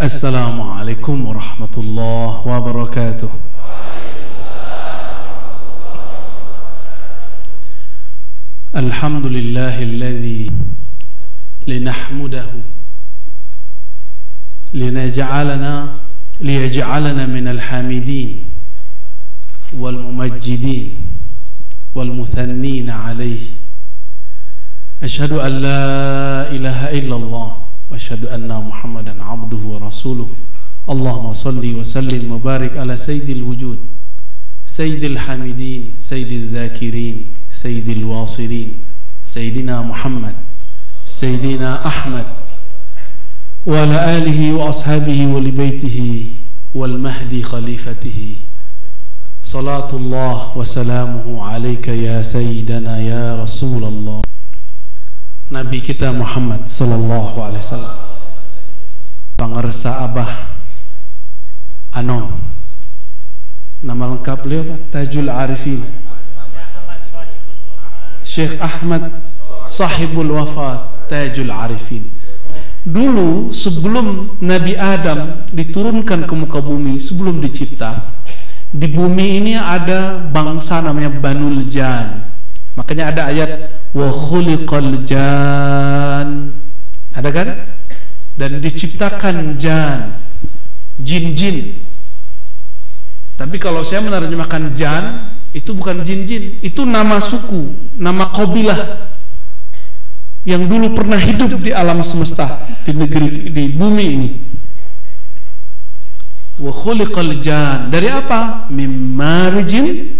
Assalamualaikum warahmatullahi wabarakatuh. Alhamdulillahilladzi linahmudahu liyaj'alana minal hamidin wal mumajjidin wal muthannina alaihi. Ashhadu an la ilaha illallah wa asyhadu anna Muhammadan abduhu wa rasuluh. Allahumma salli wa sallim wa barik ala sayyidil wujud, sayyidil hamidin, sayyidil zakirin, sayyidil wasirin, sayyidina Muhammad, sayyidina Ahmad, wa ala alihi wa ashabihi wa li baitihi wal mahdi khalifatihi. Salatullah wa salamuhu alaika ya sayyidana ya Rasulullah. Nabi kita Muhammad sallallahu alaihi wasallam pangarsa Abah Anom. Nama lengkap beliau Pak Tajul Arifin Syekh Ahmad Sahibul Wafat Tajul Arifin. Dulu sebelum Nabi Adam diturunkan ke muka bumi, sebelum dicipta, di bumi ini ada bangsa namanya Banul Jan. Makanya ada ayat wa khuliqal jan, ada kan? Dan diciptakan jan, jin-jin. Tapi kalau saya menerjemahkan jan, itu bukan jin-jin, itu nama suku, nama kabilah yang dulu pernah hidup di alam semesta, di negeri, di bumi ini. Wa khuliqal jan, dari apa? Mim marijin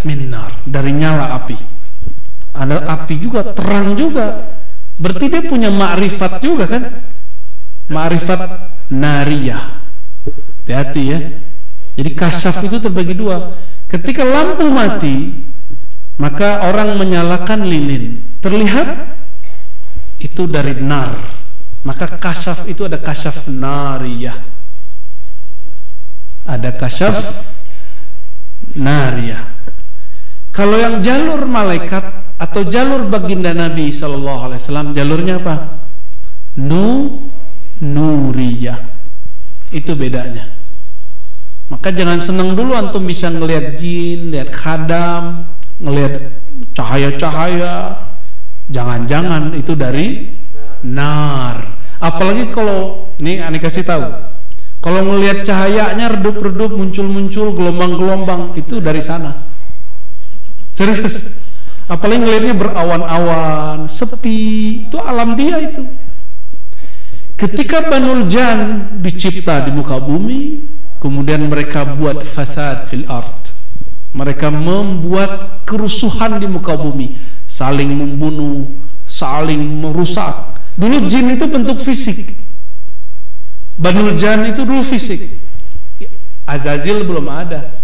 min nar, dari nyala api. Ada api juga, terang juga. Berarti dia punya ma'rifat juga kan? Ma'rifat nariyah. Hati-hati ya. Jadi kasyaf itu terbagi dua. Ketika lampu mati, maka orang menyalakan lilin, terlihat itu dari nar. Maka kasyaf itu ada kasyaf nariyah, ada kasyaf nariyah. Kalau yang jalur malaikat atau jalur baginda Nabi sallallahu alaihi wasallam, jalurnya apa? Nuriyah. Itu bedanya. Maka jangan senang dulu antum bisa ngelihat jin, lihat khadam, ngelihat cahaya-cahaya. Jangan-jangan itu dari nar. Apalagi kalau ini aneh kasih tahu, kalau ngelihat cahayanya redup-redup, muncul-muncul, gelombang-gelombang, itu dari sana. Serius. Apalagi ngelihatnya berawan-awan, sepi, itu alam dia itu. Ketika Banul Jan dicipta di muka bumi, kemudian mereka buat fasad fil ard. Mereka membuat kerusuhan di muka bumi, saling membunuh, saling merusak. Dulu jin itu bentuk fisik. Banul Jan itu dulu fisik. Azazil belum ada.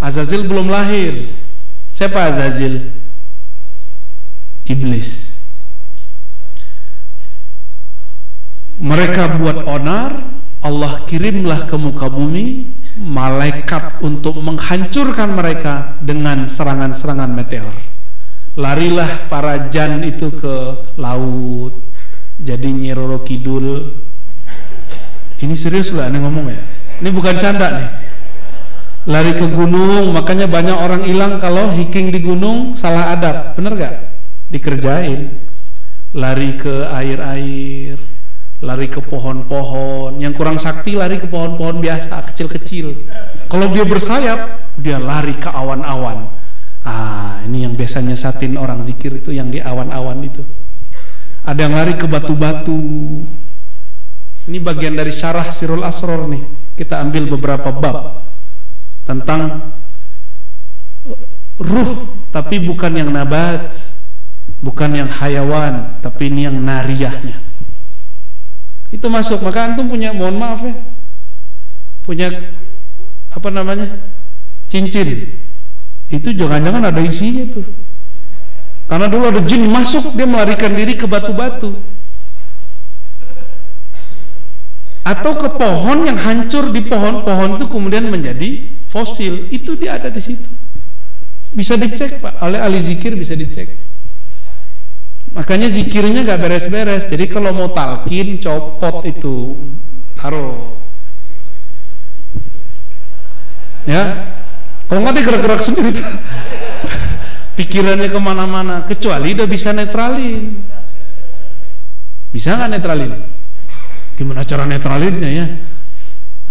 Azazil belum lahir. Siapa Azazil? Iblis. Mereka buat onar, Allah kirimlah ke muka bumi malaikat untuk menghancurkan mereka dengan serangan-serangan meteor. Larilah para jan itu ke laut, jadi Nyi Roro Kidul. Ini serius lah, aneh ngomong ya. Ini bukan canda nih. Lari ke gunung, makanya banyak orang hilang kalau hiking di gunung salah adab, bener gak? Dikerjain. Lari ke air-air, lari ke pohon-pohon. Yang kurang sakti lari ke pohon-pohon biasa, kecil-kecil. Kalau dia bersayap, dia lari ke awan-awan. Ini yang biasanya satin orang zikir itu, yang di awan-awan itu. Ada yang lari ke batu-batu. Ini bagian dari syarah Sirul Asror nih. Kita ambil beberapa bab tentang ruh, tapi bukan yang nabat, bukan yang hayawan, tapi ini yang nariyahnya. Itu masuk. Maka antum punya, mohon maaf ya, punya apa namanya, cincin, itu jangan-jangan ada isinya tuh. Karena dulu ada jin masuk, dia melarikan diri ke batu-batu atau ke pohon yang hancur. Di pohon-pohon itu kemudian menjadi fosil, itu dia ada di situ. Bisa dicek Pak, oleh ahli zikir bisa dicek. Makanya zikirnya gak beres-beres. Jadi kalau mau talqin, copot itu taruh. Ya, kalau nggak dia gerak-gerak sendiri, pikirannya kemana-mana. Kecuali dia bisa netralin. Bisa nggak netralin? Gimana cara netralinnya ya?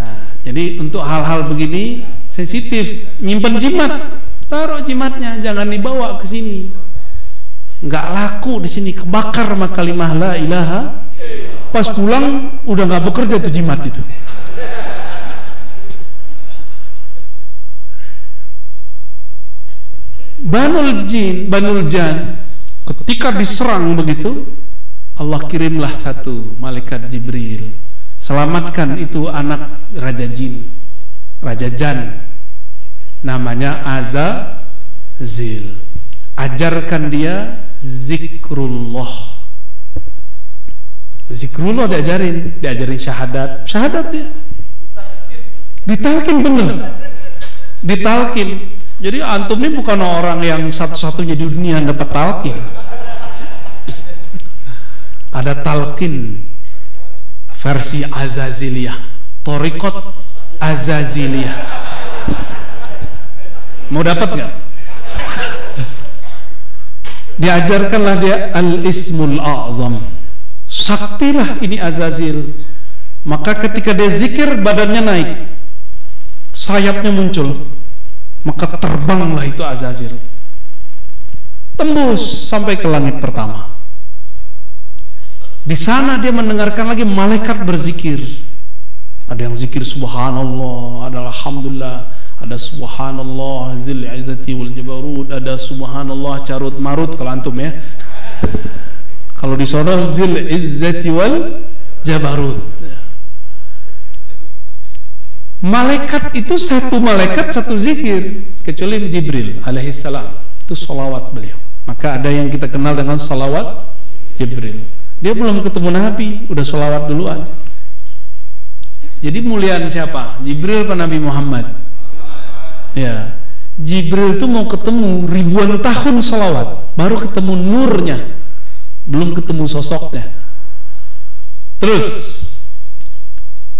Nah, jadi untuk hal-hal begini sensitif, nyimpen jimat, taruh jimatnya, jangan dibawa ke sini. Nggak laku di sini, kebakar sama kalimah la ilaha. Pas pulang udah nggak bekerja tuh jimat itu. Banul Jan ketika diserang begitu, Allah kirimlah satu malaikat Jibril, selamatkan itu anak Raja Jin, Raja Jan, namanya Azazil. Ajarkan dia zikrullah. Zikrullah diajarin syahadat dia. Ditalkin bener. Ditalkin. Jadi antum ini bukan orang yang satu-satunya di dunia yang dapat talqin. Ada talqin versi Azaziliyah, Thariqat Azaziliyah. Mau dapat nggak? Diajarkanlah dia al-ismul a'zam. Saktilah ini Azazil. Maka ketika dia zikir, badannya naik, sayapnya muncul, maka terbanglah itu Azazil, tembus sampai ke langit pertama. Di sana dia mendengarkan lagi malaikat berzikir. Ada yang zikir subhanallah, ada alhamdulillah, ada subhanallah zil izzati wal jabarut, ada subhanallah carut marut kalau antum ya. Kalau di sana zil izzati wal jabarut. Malaikat itu satu malaikat satu zikir, kecuali Jibril alaihissalam itu sholawat beliau. Maka ada yang kita kenal dengan sholawat Jibril. Dia belum ketemu Nabi, udah sholawat duluan. Jadi muliaan siapa? Jibril apa Nabi Muhammad? Ya, Jibril itu mau ketemu ribuan tahun sholawat, baru ketemu nurnya, belum ketemu sosoknya. Terus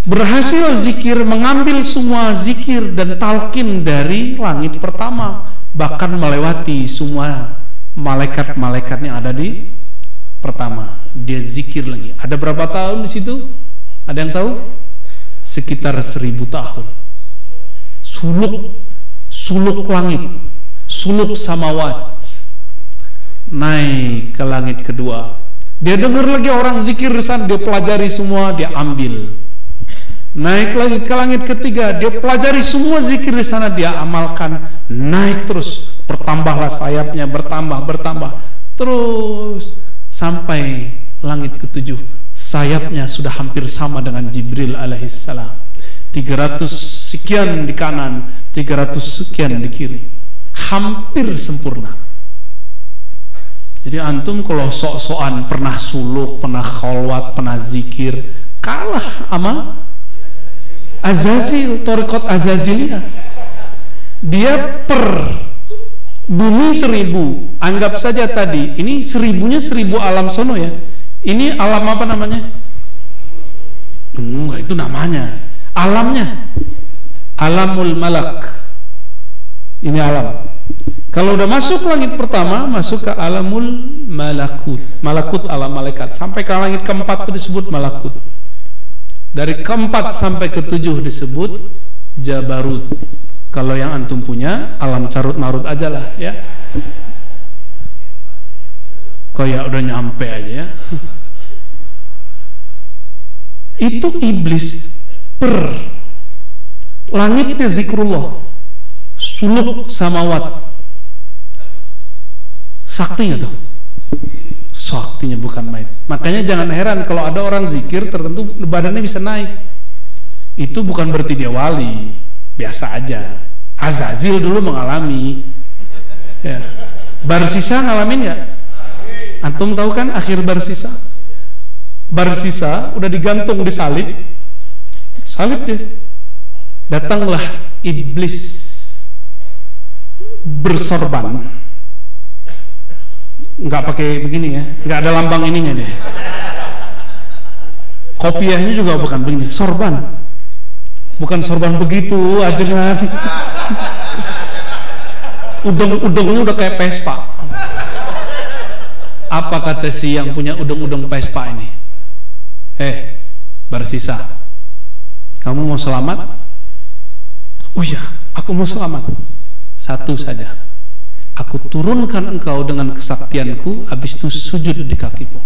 berhasil zikir, mengambil semua zikir dan talqin dari langit pertama, bahkan melewati semua malaikat-malaikat yang ada di pertama. Dia zikir lagi. Ada berapa tahun di situ? Ada yang tahu? Sekitar 1000 tahun. Suluk langit, suluk samawat, naik ke langit kedua. Dia dengar lagi orang zikir di sana, dia pelajari semua, dia ambil. Naik lagi ke langit ketiga, dia pelajari semua zikir di sana, dia amalkan. Naik terus, bertambahlah sayapnya, bertambah, terus sampai langit ketujuh. Sayapnya sudah hampir sama dengan Jibril alaihissalam. 300 sekian di kanan, 300 sekian di kiri, hampir sempurna. Jadi antum kalau sok-sokan pernah suluk, pernah kholwat, pernah zikir, kalah sama Azazil, Thariqat Azaziliyah. Dia per bumi 1000, anggap saja tadi ini 1000-nya 1000 alam sono ya. Ini alam apa namanya? Enggak, itu namanya. Alamnya alamul malak. Ini alam. Kalau udah masuk langit pertama, masuk ke alamul malakut. Malakut alam malaikat. Sampai ke langit keempat itu disebut malakut. Dari keempat sampai ke-7 disebut jabarut. Kalau yang antum punya alam carut marut aja lah ya. Kayak udah nyampe aja ya. Itu iblis per langitnya zikrullah, suluk samawat. Saktinya tuh, saktinya bukan main. Makanya jangan heran kalau ada orang zikir tertentu badannya bisa naik. Itu bukan berarti dia wali, biasa aja. Azazil dulu mengalami ya. Barsisa ngalamin ya? Antum tahu kan akhir Barsisa? Barsisa udah digantung di salib dia. Datanglah iblis bersorban, nggak pakai begini ya, nggak ada lambang ininya deh. Kopiahnya juga bukan begini, sorban. Bukan sorban begitu aja kan. Udeng-udengnya udah kayak Vespa. Apa kata si yang punya udeng-udeng Vespa ini? Bersisa. Kamu mau selamat? Oh ya, aku mau selamat. Satu saja. Aku turunkan engkau dengan kesaktianku, habis itu sujud di kakiku.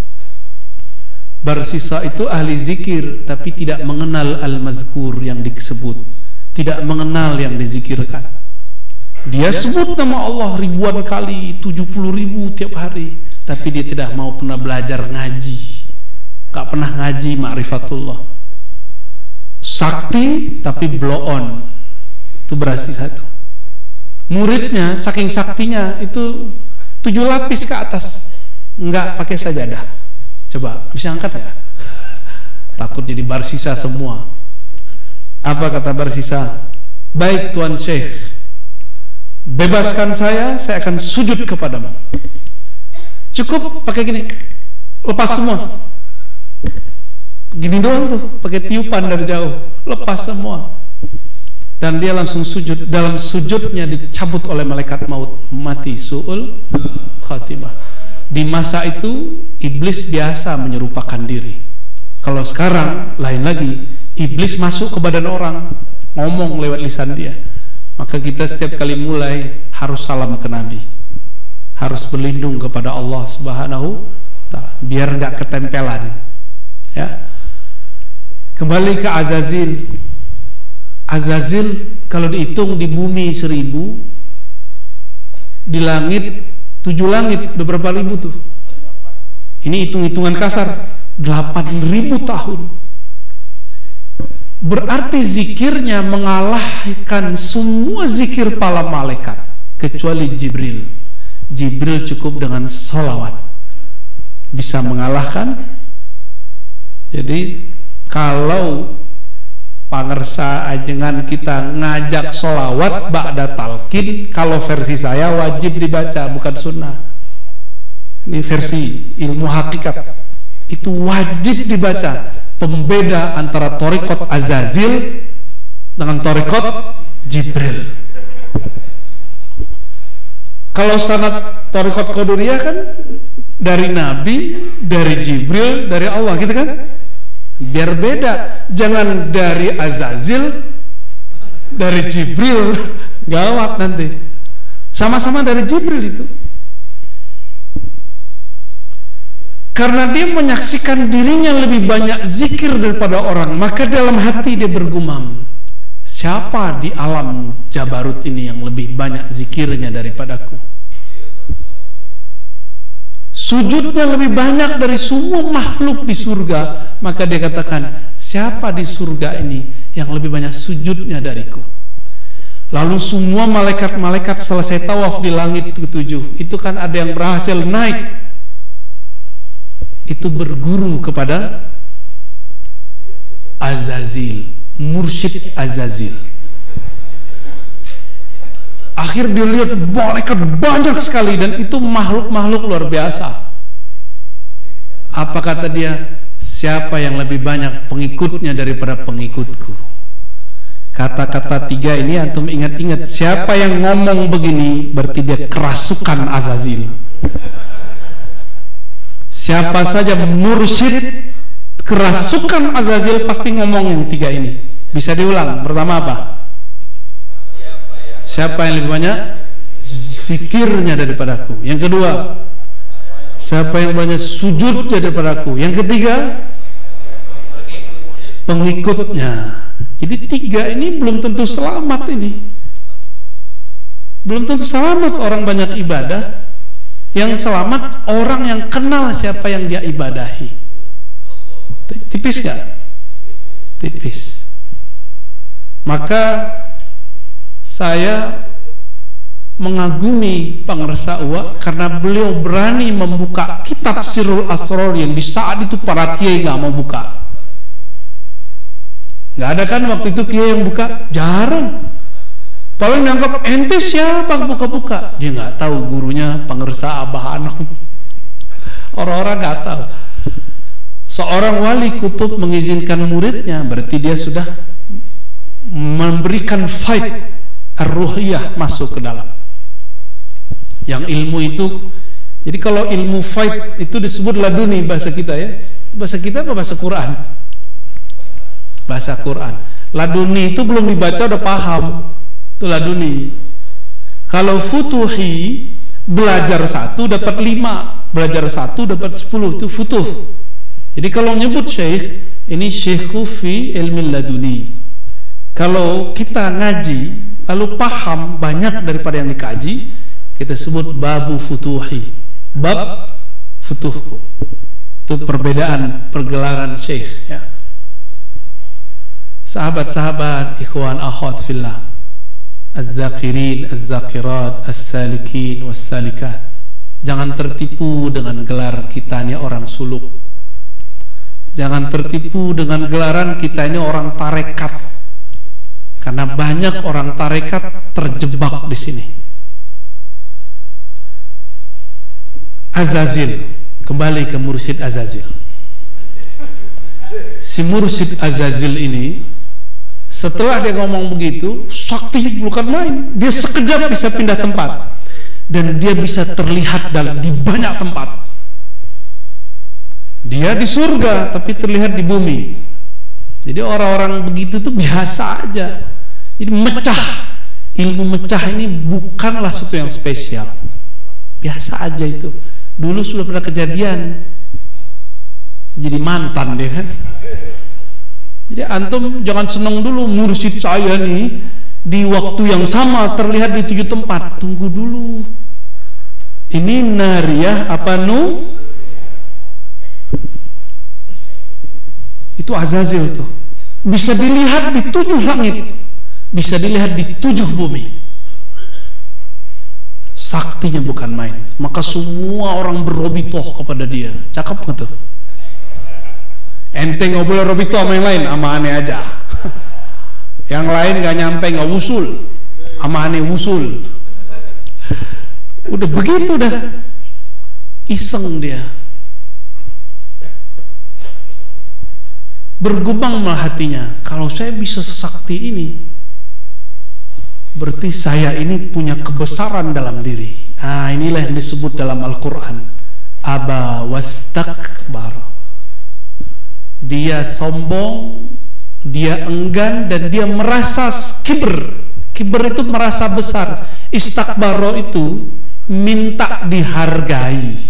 Bersisa itu ahli zikir, tapi tidak mengenal al-mazkur yang disebut, tidak mengenal yang dizikirkan. Dia sebut nama Allah ribuan kali, 70.000 tiap hari, tapi dia tidak mau pernah belajar ngaji, gak pernah ngaji ma'rifatullah. Sakti tapi blow on, itu berarti satu. Muridnya saking saktinya itu 7 lapis ke atas, nggak pakai sajadah. Coba bisa angkat ya? Takut jadi barsisa semua. Apa kata barsisa? Baik Tuan Syekh, bebaskan saya akan sujud kepadamu. Cukup pakai gini, lepas semua. Gini doang tuh, pakai tiupan dari jauh, lepas semua. Dan dia langsung sujud. Dalam sujudnya dicabut oleh malaikat maut, mati su'ul khatimah. Di masa itu iblis biasa menyerupakan diri. Kalau sekarang lain lagi, iblis masuk ke badan orang, ngomong lewat lisan dia. Maka kita setiap kali mulai harus salam ke Nabi, harus berlindung kepada Allah Subhanahu wa ta'ala, biar nggak ketempelan. Ya. Kembali ke Azazil. Azazil kalau dihitung di bumi 1000, di langit 7 langit udah berapa ribu tuh? Ini hitung-hitungan kasar, 8.000 tahun. Berarti zikirnya mengalahkan semua zikir para malaikat kecuali Jibril. Jibril cukup dengan sholawat bisa mengalahkan. Jadi kalau pangersa ajengan kita ngajak sholawat ba'da talqin, kalau versi saya wajib dibaca, bukan sunnah. Ini versi ilmu hakikat, itu wajib dibaca. Pembeda antara thariqat Azazil dengan thariqat Jibril. Kalau sanad thariqat Qadiriyah kan dari Nabi, dari Jibril, dari Allah gitu kan. Biar beda, jangan dari Azazil, dari Jibril, gawat nanti. Sama-sama dari Jibril itu. Karena dia menyaksikan dirinya lebih banyak zikir daripada orang, maka dalam hati dia bergumam, siapa di alam Jabarut ini yang lebih banyak zikirnya daripadaku? Sujudnya lebih banyak dari semua makhluk di surga, maka dia katakan, siapa di surga ini yang lebih banyak sujudnya dariku? Lalu semua malaikat-malaikat selesai tawaf di langit ke-7, itu kan ada yang berhasil naik, itu berguru kepada Azazil, mursyid Azazil. Akhir dia lihat malaikat banyak sekali, dan itu makhluk-makhluk luar biasa. Apa kata dia? Siapa yang lebih banyak pengikutnya daripada pengikutku? Kata-kata 3 ini antum ingat-ingat. Siapa yang ngomong begini berarti dia kerasukan Azazil. Siapa saja mursyid kerasukan Azazil pasti ngomong yang 3 ini. Bisa diulang. Pertama apa? Siapa yang lebih banyak zikirnya daripadaku? Yang kedua, siapa yang banyak sujudnya daripadaku? Yang ketiga, pengikutnya. Jadi 3 ini belum tentu selamat ini. Belum tentu selamat orang banyak ibadah. Yang selamat orang yang kenal siapa yang dia ibadahi. Tipis gak? Tipis. Maka saya mengagumi Pangersa Uwa karena beliau berani membuka kitab Sirrul Asrar yang di saat itu para kiai nggak mau buka. Nggak ada kan waktu itu kiai yang buka, jarang. Paling nangkap ente siapa buka-buka, dia nggak tahu gurunya Pangersa Abah Anom. Orang-orang nggak tahu. Seorang wali kutub mengizinkan muridnya, berarti dia sudah memberikan fight ar-ruhiyah masuk ke dalam. Yang ilmu itu, jadi kalau ilmu fight itu disebut laduni bahasa kita ya. Bahasa kita apa bahasa Quran? Bahasa Quran. Laduni itu belum dibaca udah paham. Itu laduni. Kalau futuhi, belajar 1 dapat 5, belajar 1 dapat 10, itu futuh. Jadi kalau nyebut syekh, ini syekhu fi ilmi laduni. Kalau kita ngaji lalu paham banyak daripada yang dikaji, kita sebut babu futuhi, bab futuh. Itu perbedaan pergelaran syekh ya. Sahabat-sahabat, ikhwan akhwat fillah, az-zakirin, az-zakirat, as-salikin, was-salikat, jangan tertipu dengan gelar kita ini orang suluk. Jangan tertipu dengan gelaran kita ini orang tarekat, karena banyak orang tarekat terjebak di sini. Azazil, kembali ke Mursyid Azazil. Si Mursyid Azazil ini, setelah dia ngomong begitu, sakti bukan main. Dia sekejap bisa pindah tempat, dan dia bisa terlihat di banyak tempat. Dia di surga tapi terlihat di bumi. Jadi orang-orang begitu tuh biasa aja. Jadi mecah, ilmu mecah ini bukanlah sesuatu yang spesial, biasa aja itu. Dulu sudah pernah kejadian, jadi mantan dia kan. Jadi antum jangan senang dulu, mursyid saya nih di waktu yang sama terlihat di 7 tempat. Tunggu dulu, ini nariyah apa itu Azazil tuh bisa dilihat di 7 langit, bisa dilihat di 7 bumi. Saktinya bukan main. Maka semua orang berobitoh kepada dia. Cakep gak tuh? Ente gak boleh robitoh sama yang lain, sama aneh aja. Yang lain gak nyampe, gak wusul, sama aneh wusul. Udah begitu dah, iseng dia. Bergumanglah hatinya, kalau saya bisa sakti ini, berarti saya ini punya kebesaran dalam diri. Nah, inilah yang disebut dalam Al-Quran, aba wastakbar. Dia sombong, dia enggan, dan dia merasa kibr. Kibr itu merasa besar. Istakbaro itu minta dihargai.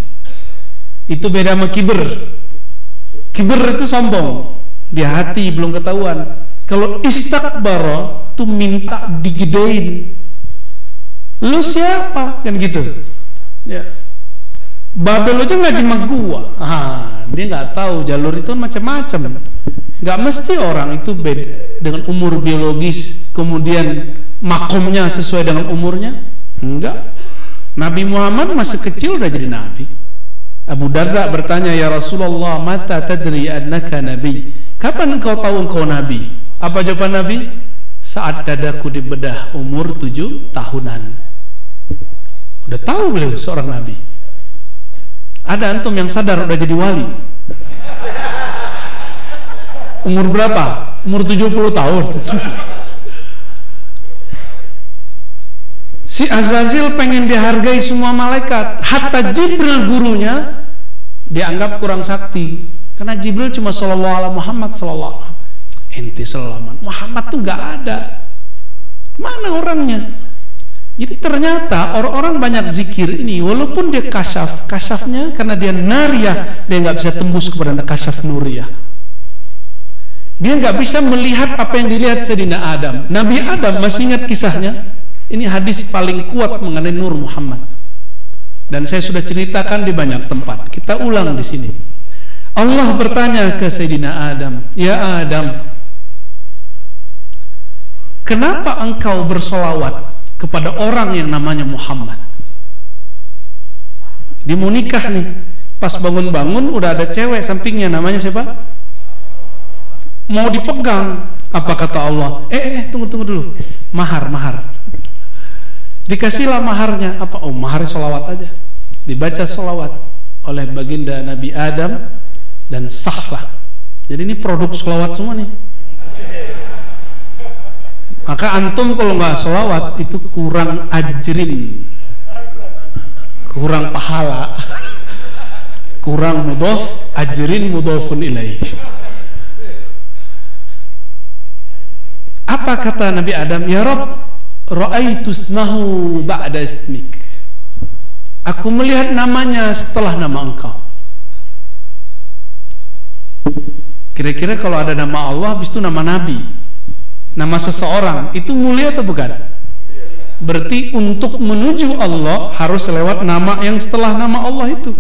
Itu beda sama kibr. Kibr itu sombong, di hati belum ketahuan. Kalau istakbaro tuh minta digedein. Lu siapa? Kan gitu ya. Babel aja nggak cuma gua. Dia nggak tahu jalur itu macam-macam. Nggak mesti orang itu beda dengan umur biologis, kemudian makomnya sesuai dengan umurnya. Enggak. Nabi Muhammad masih kecil udah jadi nabi. Abu Darda bertanya, ya Rasulullah, mata tadri annaka nabi? Kapan engkau tahu engkau nabi? Apa jawaban Nabi? Saat dadaku dibedah umur 7 tahunan. Udah tahu beliau seorang nabi. Ada antum yang sadar udah jadi wali? Umur berapa? Umur 70 tahun. Si Azazil pengen dihargai semua malaikat, hatta Jibril gurunya dianggap kurang sakti. Karena Jibril cuma sallallahu alaihi Muhammad sallallahu alaihi. Ente sallallahu Muhammad tuh nggak ada. Mana orangnya? Jadi ternyata orang-orang banyak zikir ini, walaupun dia kasyafnya karena dia nariyah, dia nggak bisa tembus kepada kasyaf nuriyah. Dia nggak bisa melihat apa yang dilihat Sayyidina Adam. Nabi Adam, masih ingat kisahnya? Ini hadis paling kuat mengenai Nur Muhammad. Dan saya sudah ceritakan di banyak tempat. Kita ulang di sini. Allah bertanya ke Sayyidina Adam, ya Adam, kenapa engkau bersolawat kepada orang yang namanya Muhammad? Dia mau nikah nih, pas bangun-bangun udah ada cewek sampingnya, namanya siapa? Mau dipegang. Apa kata Allah? Tunggu dulu. Mahar. Dikasihlah maharnya. Apa? Mahar solawat aja. Dibaca solawat oleh baginda Nabi Adam dan sahlah. Jadi ini produk sholawat semua nih. Maka antum kalau nggak sholawat itu kurang ajrin, kurang pahala, kurang mudhof, ajrin mudhofun ilaih. Apa kata Nabi Adam? Ya Rabb, ra'aitu ismahu ba'da ismik. Aku melihat namanya setelah nama engkau. Kira-kira kalau ada nama Allah habis itu nama Nabi, nama seseorang, itu mulia atau bukan? Berarti untuk menuju Allah harus lewat nama yang setelah nama Allah itu.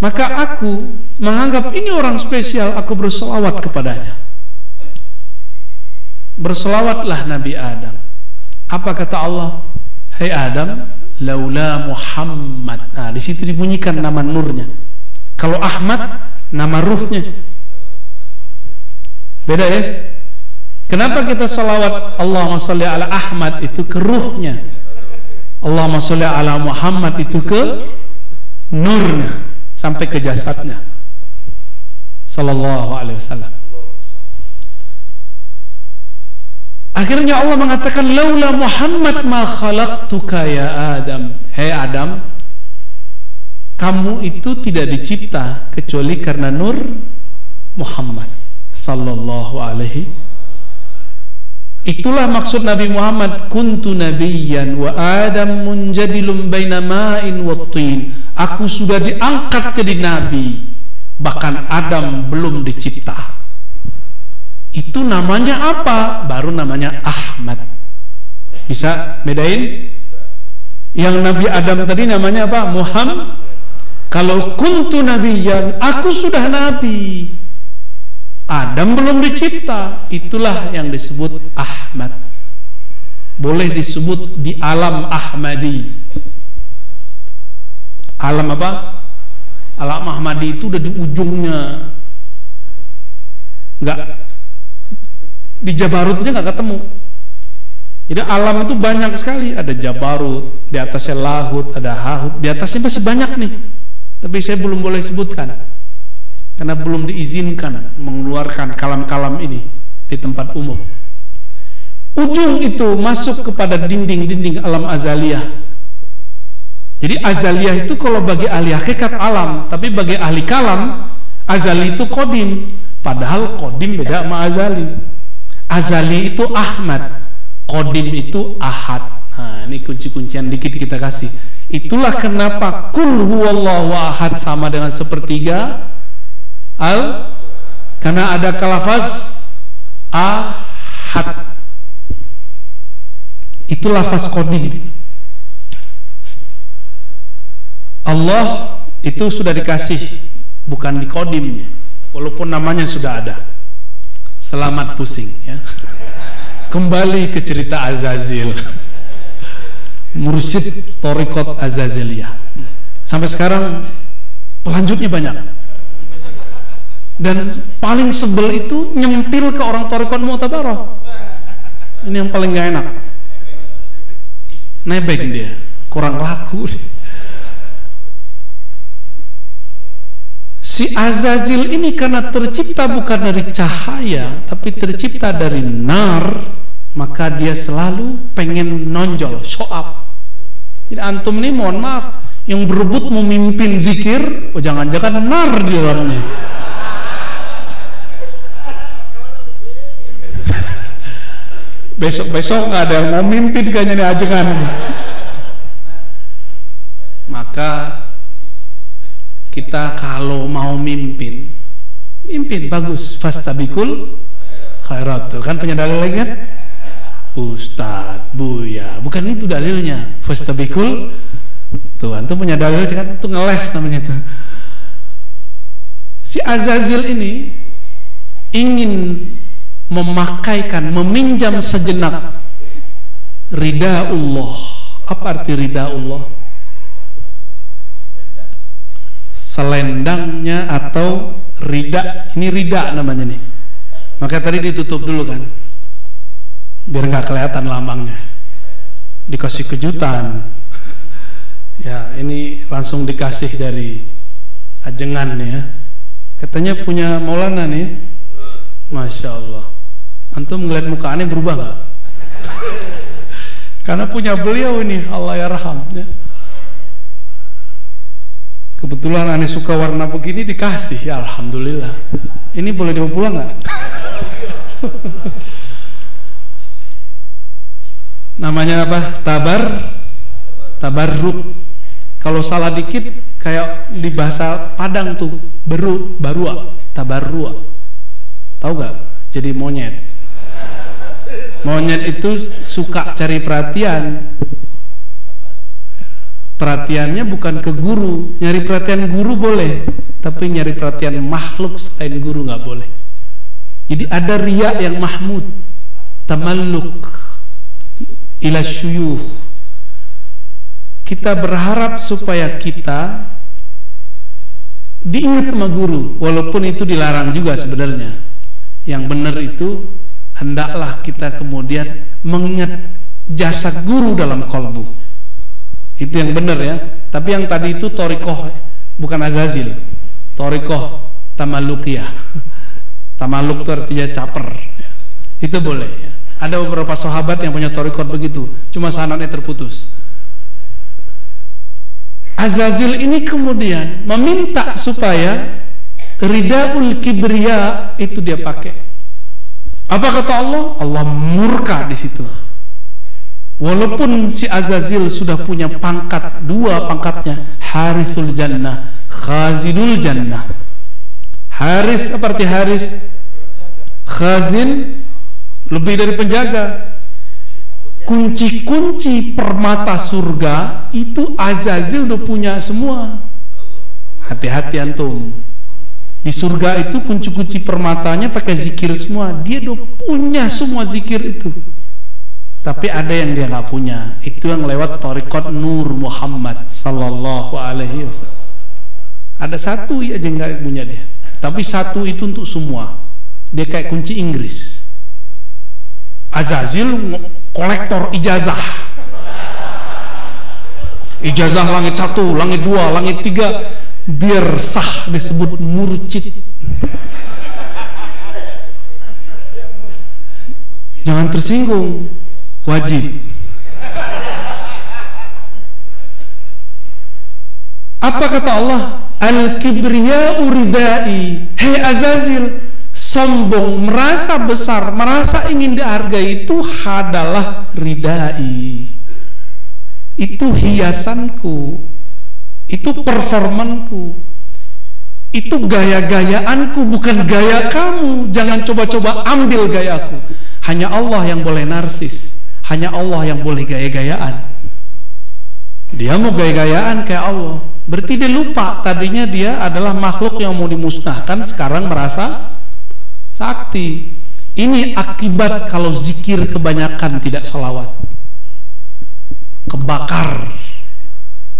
Maka aku menganggap ini orang spesial, aku berselawat kepadanya. Berselawatlah Nabi Adam. Apa kata Allah? Hai Adam, laula Muhammad. Nah, di situ dibunyikan nama nurnya. Kalau Ahmad, nama ruhnya. Beda ya? Kenapa kita salawat Allahumma sholli ala Ahmad itu ke ruhnya, Allahumma sholli ala Muhammad itu ke nurnya, sampai ke jasadnya sallallahu alaihi wasallam. Akhirnya Allah mengatakan laula Muhammad ma khalaqtuka ya Adam. Hai Adam, kamu itu tidak dicipta kecuali karena nur Muhammad sallallahu alaihi. Itulah maksud Nabi Muhammad, kuntu nabiyyan wa Adam munjadilun baina ma'in wa tin. Aku sudah diangkat jadi nabi, bahkan Adam belum dicipta. Itu namanya apa? Baru namanya Ahmad. Bisa bedain? Yang Nabi Adam tadi namanya apa? Muhammad. Kalau kuntu nabiyyan, aku sudah nabi, Adam belum dicipta, itulah yang disebut Ahmad. Boleh disebut di alam Ahmadi. Alam apa? Alam Ahmadi itu udah di ujungnya, nggak di Jabarut aja nggak ketemu. Jadi alam itu banyak sekali. Ada Jabarut, di atasnya Lahut, ada Hahut, di atasnya masih banyak nih. Tapi saya belum boleh sebutkan karena belum diizinkan mengeluarkan kalam-kalam ini di tempat umum. Ujung itu masuk kepada dinding-dinding alam azaliyah. Jadi azaliyah itu kalau bagi ahli hakikat alam, tapi bagi ahli kalam, azali itu kodim. Padahal kodim beda sama azali. Azali itu Ahmad, kodim itu Ahad. Nah, ini kunci-kuncian dikit kita kasih. Itulah kenapa kul huwallahu ahad sama dengan sepertiga karena ada lafaz ahad. Itu lafaz kodim. Allah itu sudah dikasih, bukan di kodim, walaupun namanya sudah ada. Selamat pusing ya. Kembali ke cerita Azazil, mursyid Thariqat Azaziliyah. Sampai sekarang pelanjutnya banyak. Dan paling sebel itu nyempil ke orang Thariqat Mu'tabarah. Ini yang paling gak enak. Nebeng dia, kurang laku dia. Si Azazil ini karena tercipta bukan dari cahaya, tapi tercipta dari nar, maka dia selalu pengen nonjol, show up. Jadi antum ini mohon maaf, yang berebut memimpin zikir, oh jangan-jangan nar di dalamnya. Besok-besok nggak ada yang mau mimpin kayaknya nih ajengan. Maka kita kalau mau mimpin bagus, fastabikul khairat. Kan punya dalil lagi kan? Ustadz, Buya, bukan itu dalilnya. Fastabikul, tuh antum punya dalil kan? Itu ngeles namanya tuh. Si Azazil ini ingin memakaikan, meminjam sejenak ridha Allah. Apa arti ridha Allah? Selendangnya atau rida. Ini rida namanya nih. Maka tadi ditutup dulu kan, biar nggak kelihatan lambangnya. Dikasih kejutan. Ya ini langsung dikasih dari Ajengan ya. Katanya punya Maulana nih. Masya Allah. Antum ngeliat muka aneh berubah nggak? Karena punya beliau ini, Allah yarham ya. Kebetulan aneh suka warna begini dikasih, ya alhamdulillah. Ini boleh dibawa pulang nggak? Namanya apa? Tabarruk. Kalau salah dikit kayak di bahasa Padang tuh barua, tabarrua. Tahu gak? Jadi monyet. Monyet itu suka cari perhatian. Perhatiannya bukan ke guru. Nyari perhatian guru boleh, tapi nyari perhatian makhluk selain guru nggak boleh. Jadi ada riya yang mahmud, tamalluk ila syuyukh. Kita berharap supaya kita diingat sama guru, walaupun itu dilarang juga sebenarnya. Yang benar itu hendaklah kita kemudian mengingat jasa guru dalam kolbu. Itu yang benar ya. Tapi yang tadi itu torikoh, bukan azazil. Torikoh tamalukiyah. Tamaluk itu artinya caper. Itu boleh ya. Ada beberapa sahabat yang punya torikoh begitu, cuma sanadnya terputus. Azazil ini kemudian meminta supaya ridaul kibriya itu dia pakai. Apa kata Allah? Allah murka di situ. Walaupun si Azazil sudah punya pangkat, dua pangkatnya, Harithul Jannah, Khazinul Jannah. Haris seperti Haris, Khazin lebih dari penjaga. Kunci-kunci permata surga itu Azazil udah punya semua. Hati-hati antum. Di surga itu kunci-kunci permatanya pakai zikir semua. Dia udah punya semua zikir itu. Tapi ada yang dia nggak punya. Itu yang lewat Thariqat Nur Muhammad sallallahu alaihi wasallam. Ada satu aja yang nggak punya dia. Tapi satu itu untuk semua. Dia kayak kunci Inggris. Azazil kolektor ijazah. Ijazah langit 1, langit 2, langit 3, biar sah disebut murcid. Jangan tersinggung, wajib. Apa kata Allah? Al-kibriya'u ridai. Hei Azazil, sombong, merasa besar, merasa ingin dihargai itu adalah ridai. Itu hiasanku, itu performanku, itu gaya-gayaanku, bukan gaya kamu. Jangan coba-coba ambil gayaku. Hanya Allah yang boleh narsis, hanya Allah yang boleh gaya-gayaan. Dia mau gaya-gayaan kayak Allah, berarti dia lupa tadinya dia adalah makhluk yang mau dimusnahkan, sekarang merasa sakti. Ini akibat kalau zikir kebanyakan tidak sholawat.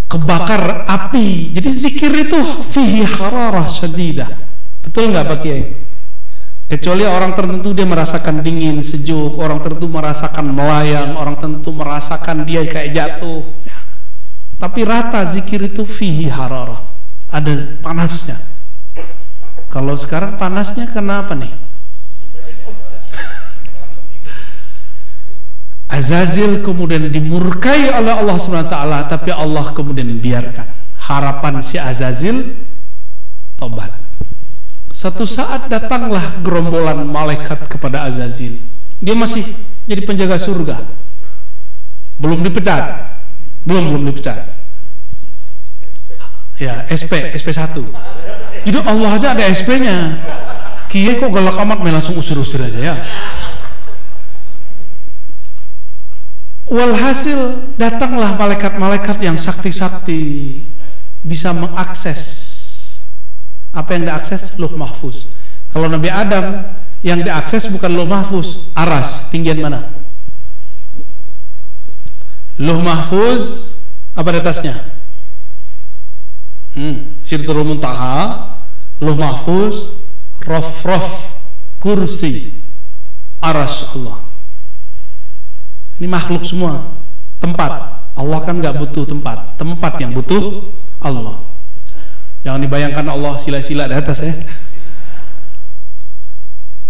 Kebakar api. Jadi zikir itu fihi hararah syadidah. Betul nggak Pak Kiai? Kecuali orang tertentu dia merasakan dingin, sejuk, orang tertentu merasakan melayang, orang tertentu merasakan dia kayak jatuh ya. Tapi rata zikir itu fihi hararah, ada panasnya. Kalau sekarang panasnya kenapa nih? Azazil kemudian dimurkai oleh Allah SWT, tapi Allah kemudian biarkan. Harapan si Azazil tobat. Satu saat datanglah gerombolan malaikat kepada Azazil. Dia masih jadi penjaga surga, belum dipecat. Belum dipecat. Ya, SP1. Jadi Allah aja ada SP-nya. Kiai kok galak amat, main langsung usir-usir aja ya. Walhasil datanglah malaikat-malaikat yang sakti-sakti, bisa mengakses. Apa yang diakses? Lauh Mahfuz. Kalau Nabi Adam yang diakses bukan Lauh Mahfuz, aras, tinggian mana? Lauh Mahfuz apa di atasnya? Sidratul Muntaha, Lauh Mahfuz, Raf, kursi, aras Allah. Ini makhluk semua. Tempat Allah kan nggak butuh tempat yang butuh Allah. Jangan dibayangkan Allah sila-sila di atas ya.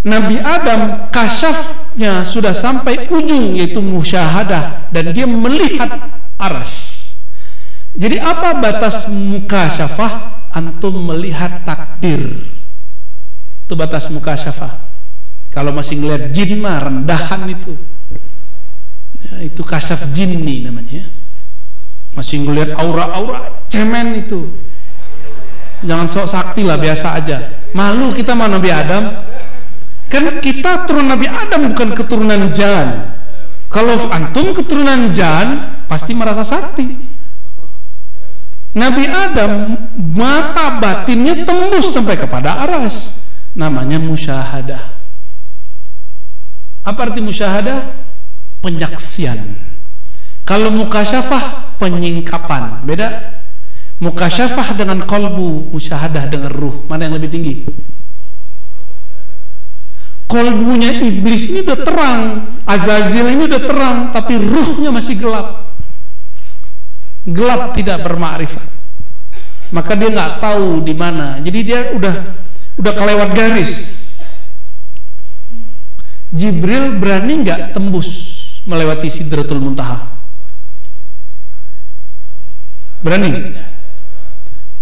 Nabi Adam kasyafnya sudah sampai ujung, yaitu musyahadah, dan dia melihat arasy. Jadi apa batas mukasyafah? Antum melihat takdir. Itu batas mukasyafah. Kalau masih ngelihat jin mah rendahan itu. Ya, itu kasyaf jinni namanya. Masih ngelihat aura-aura cemen itu. Jangan sok sakti lah, biasa aja. Malu kita sama Nabi Adam. Kan kita turun Nabi Adam, bukan keturunan Jan. Kalau antum keturunan Jan, pasti merasa sakti. Nabi Adam mata batinnya tembus sampai kepada arasy. Namanya musyahadah. Apa arti musyahadah? Penyaksian. Kalau mukasyafah, penyingkapan. Beda. Mukasyafah dengan qalbu, musyahadah dengan ruh. Mana yang lebih tinggi? Kolbunya iblis ini udah terang, Azazil ini udah terang, tapi ruhnya masih gelap. Gelap, tidak bermakrifat. Maka dia nggak tahu di mana. Jadi dia udah kelewat garis. Jibril berani nggak tembus melewati Sidratul Muntaha? Berani?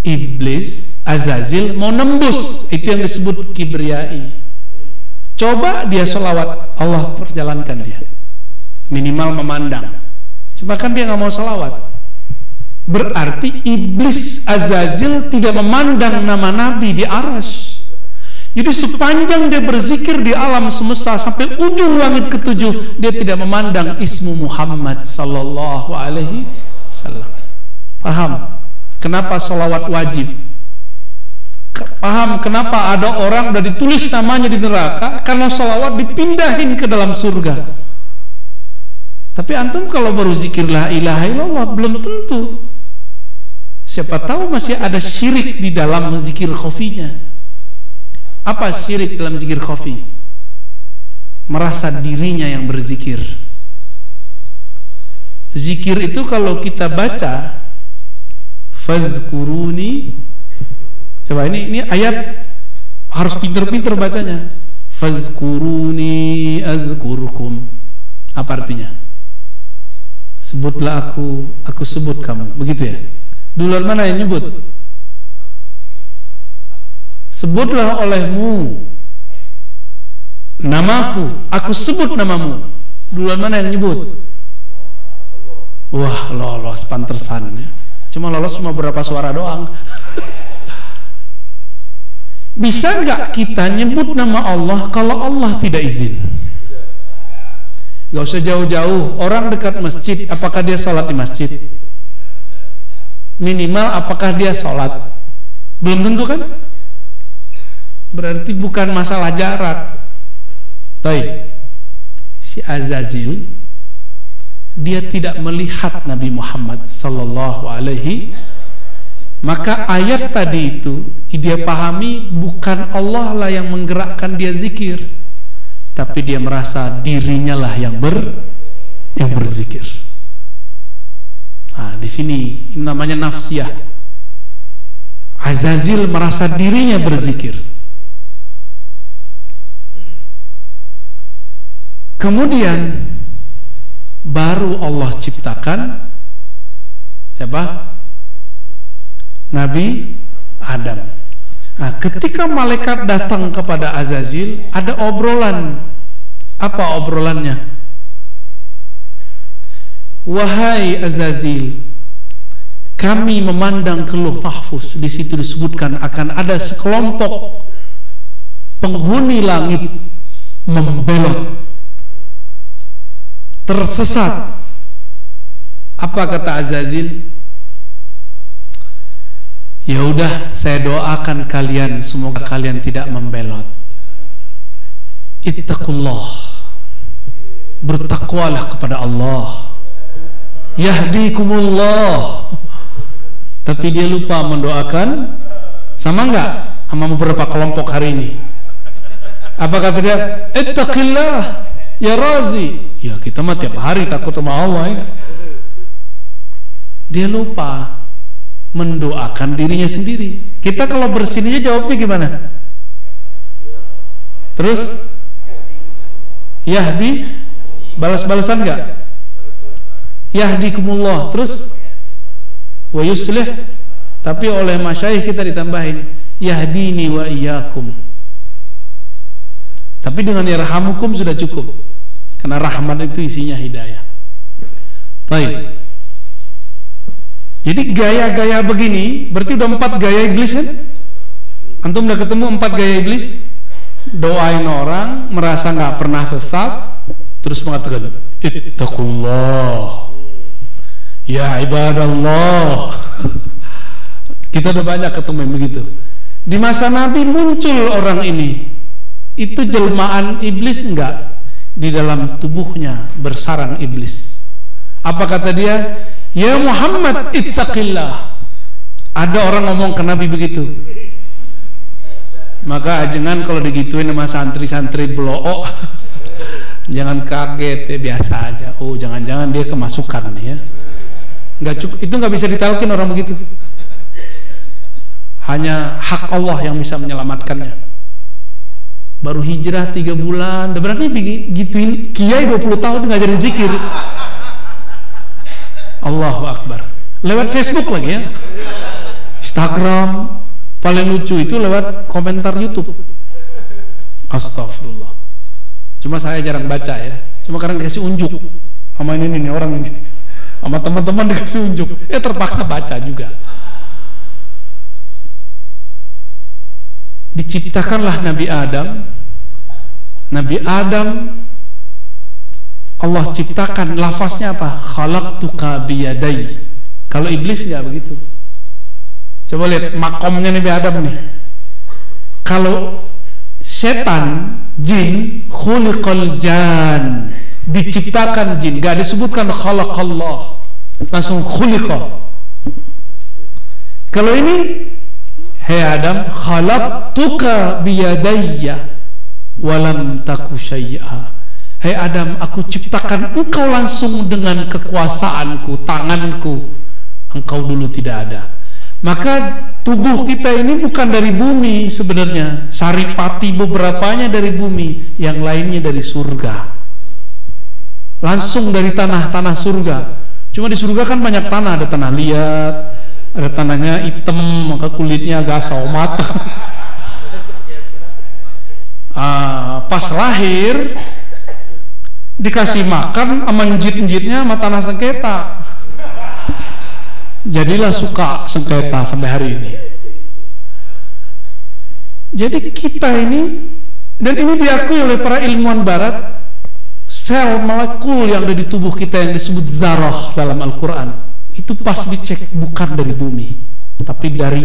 Iblis, Azazil mau nembus, itu yang disebut kibriyai. Coba dia sholawat, Allah perjalankan dia. Minimal memandang. Cuma kan dia nggak mau sholawat. Berarti iblis Azazil tidak memandang nama Nabi di arasy. Jadi sepanjang dia berzikir di alam semesta sampai ujung langit ketujuh, dia tidak memandang ismu Muhammad sallallahu alaihi wasallam. Paham? Kenapa sholawat wajib? Paham kenapa ada orang udah ditulis namanya di neraka karena sholawat dipindahin ke dalam surga? Tapi antum kalau baru zikir la ilaha illallah belum tentu. Siapa tahu masih ada syirik di dalam zikir khafinya. Apa syirik dalam zikir khafi? Merasa dirinya yang berzikir. Zikir itu kalau kita baca fazkuruni. Coba ini ayat harus pinter-pinter bacanya. Fazkuruni azkurkum. Apa artinya? Sebutlah aku sebut kamu. Begitu ya? Duluan mana yang nyebut? Sebutlah olehmu namaku, aku sebut namamu. Duluan mana yang nyebut? Wah, lolos pantesan ya. Cuma lolos cuma berapa suara doang. Bisa nggak kita nyebut nama Allah kalau Allah tidak izin? Gak usah jauh-jauh. Orang dekat masjid, apakah dia sholat di masjid? Minimal apakah dia sholat? Belum tentu kan? Berarti bukan masalah jarak. Baik. Si Azazil dia tidak melihat Nabi Muhammad sallallahu alaihi. Maka ayat tadi itu dia pahami bukan Allah lah yang menggerakkan dia zikir, tapi dia merasa dirinya lah yang berzikir. Nah, di sini namanya nafsiyah. Azazil merasa dirinya berzikir. Kemudian baru Allah ciptakan siapa? Nabi Adam. Nah, ketika malaikat datang kepada Azazil, ada obrolan. Apa obrolannya? Wahai Azazil, kami memandang ke Lauh Mahfuz. Di situ disebutkan akan ada sekelompok penghuni langit membelot, tersesat. Apa kata Azazil? Ya udah, saya doakan kalian semoga kalian tidak membelot. Ittaqullah, bertakwalah kepada Allah. Yahdikumullah. Tapi dia lupa mendoakan. Sama enggak sama beberapa kelompok hari ini? Apa kata dia? Ittaqillah ya Razi. Ya kita mah tiap hari takut sama Allah ya. Dia lupa mendoakan dirinya sendiri. Kita kalau bersin aja jawabnya gimana? Terus Yahdi, balas-balasan nggak? Yahdikumullah. Terus wa yuslih, tapi oleh masyayikh kita ditambahin yahdini wa iyyakum. Tapi dengan yarhamukum sudah cukup, karena rahmat itu isinya hidayah. Baik. Jadi gaya-gaya begini berarti udah 4 gaya iblis kan? Antum udah ketemu 4 gaya iblis. Doain orang merasa nggak pernah sesat, terus mengatakan ittaqullah ya ibadallah. Kita udah banyak ketemu yang begitu. Di masa Nabi muncul orang ini. Itu jelmaan iblis enggak? Di dalam tubuhnya bersarang iblis. Apa kata dia? Ya Muhammad ittaqillah. Ada orang ngomong ke Nabi begitu. Maka jangan kalau digituin sama santri-santri blook, jangan kaget ya, biasa aja. Oh jangan-jangan dia kemasukan nih ya. Nggak cukup, itu nggak bisa ditalkin orang begitu. Hanya hak Allah yang bisa menyelamatkannya. Baru hijrah 3 bulan, udah berarti gituin kiai 20 tahun ngajarin zikir. Allahu Akbar. Lewat Facebook lagi ya, Instagram. Paling lucu itu lewat komentar YouTube. Astagfirullah. Cuma saya jarang baca ya. Cuma kadang dikasih unjuk sama ini orang ini, sama teman-teman dikasih unjuk. Terpaksa baca juga. Diciptakanlah Nabi Adam. Nabi Adam Allah ciptakan, lafaznya apa? Khalaqtuka biyadai. Kalau iblis nggak begitu. Coba lihat makomnya Nabi Adam nih. Kalau setan, jin, khuliqal jan, diciptakan jin, gak disebutkan khalaqallah, langsung khuliqa. Kalau ini, hei Adam, khalaqtuka biyadayya walam taku syai'a. Hei Adam, aku ciptakan engkau langsung dengan kekuasaanku, tanganku. Engkau dulu tidak ada. Maka tubuh kita ini bukan dari bumi sebenarnya. Saripati beberapanya dari bumi, yang lainnya dari surga. Langsung dari tanah-tanah surga. Cuma di surga kan banyak tanah, ada tanah liat, ada tanahnya hitam, maka kulitnya agak saumat. Pas lahir dikasih makan sama njit-njitnya sama tanah sengketa. Jadilah suka sengketa sampai hari ini. Jadi kita ini, dan ini diakui oleh para ilmuwan barat, sel molekul yang ada di tubuh kita yang disebut zarah dalam Al-Quran, itu pas dicek bukan dari bumi, tapi dari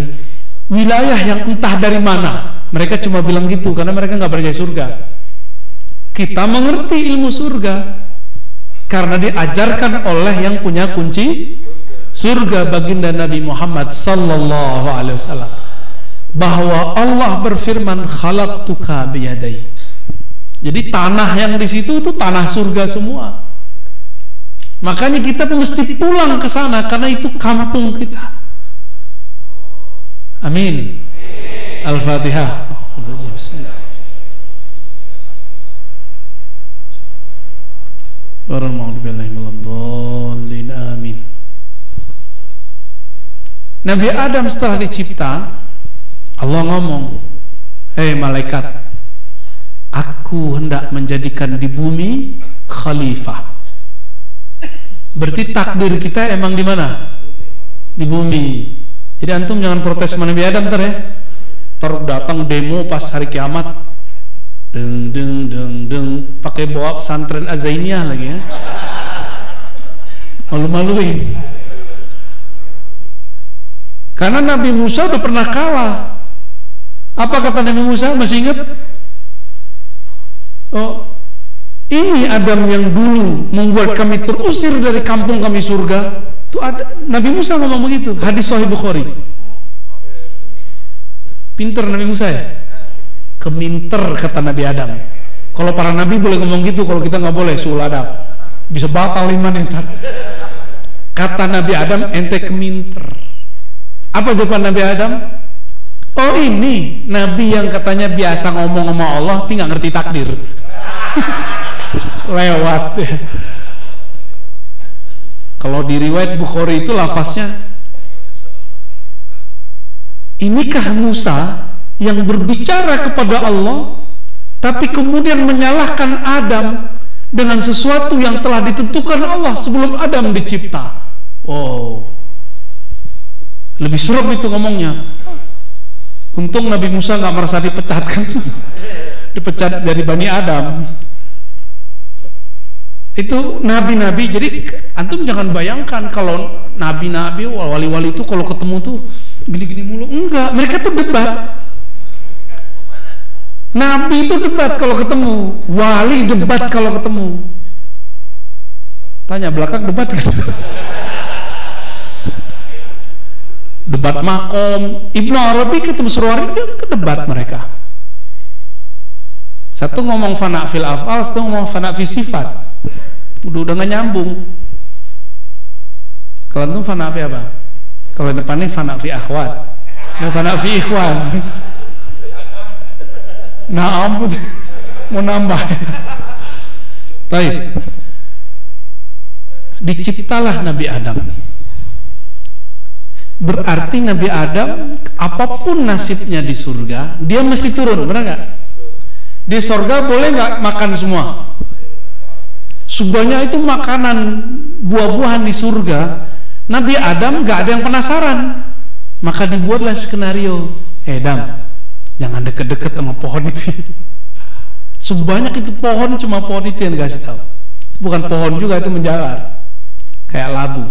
wilayah yang entah dari mana. Mereka cuma bilang gitu karena mereka nggak percaya surga. Kita mengerti ilmu surga karena diajarkan oleh yang punya kunci surga, baginda Nabi Muhammad sallallahu alaihi wasallam, bahwa Allah berfirman khalaqtuka biyadai. Jadi tanah yang di situ itu tanah surga semua. Makanya kita mesti pulang ke sana karena itu kampung kita. Amin. Al-Fatihah. Bismillah. Amin. Nabi Adam setelah dicipta, Allah ngomong, hei malaikat, aku hendak menjadikan di bumi khalifah. Berarti takdir kita emang di mana? Di bumi. Jadi antum jangan protes sama Nabi Adam ntar ya. Ntar datang demo pas hari kiamat, deng deng deng deng, pakai bawa pesantren Azainiyah lagi ya. Malu-maluin. Karena Nabi Musa udah pernah kalah. Apa kata Nabi Musa? Masih ingat? Oh, ini Adam yang dulu membuat kami terusir dari kampung kami surga. Itu ada Nabi Musa ngomong begitu. Hadis Sahih Bukhari. Pinter Nabi Musa ya? Keminter kata Nabi Adam. Kalau para Nabi boleh ngomong gitu, kalau kita nggak boleh, suul adab. Bisa batal iman entar. Kata Nabi Adam, ente keminter. Apa jawaban Nabi Adam? Oh ini Nabi yang katanya biasa ngomong sama Allah tapi nggak ngerti takdir. Lewat ya. Kalau di riwayat Bukhari itu lafaznya, inikah Musa yang berbicara kepada Allah tapi kemudian menyalahkan Adam dengan sesuatu yang telah ditentukan Allah sebelum Adam dicipta. Oh, lebih serem itu ngomongnya. Untung Nabi Musa nggak merasa dipecat kan. Dipecat dari Bani Adam. Itu nabi-nabi. Jadi antum jangan bayangkan kalau nabi-nabi, wali-wali itu kalau ketemu tuh gini-gini mulu. Enggak, mereka tuh debat. Nabi itu debat kalau ketemu, wali debat kalau ketemu. Tanya belakang debat gitu. Debat makom. Ibnu Arabi ketemu Surwari, dia debat mereka. Satu ngomong fana fil afal, satu ngomong fana fi sifat. Udah nggak nyambung. Kalau itu fana fi apa? Kalau depannya fana fi akhwat, dan fana fi ikhwan. Nah, ampun, mau nambah. Baik. Diciptalah Nabi Adam. Berarti Nabi Adam, apapun nasibnya di surga, dia mesti turun, benar nggak? Di surga boleh nggak makan semua? Sebenarnya itu makanan buah-buahan di surga. Nabi Adam nggak ada yang penasaran, maka dibuatlah skenario. Adam, jangan deket-deket sama pohon itu. Sebanyak itu pohon, cuma pohon itu yang dikasih tahu. Bukan pohon juga, itu menjalar kayak labu.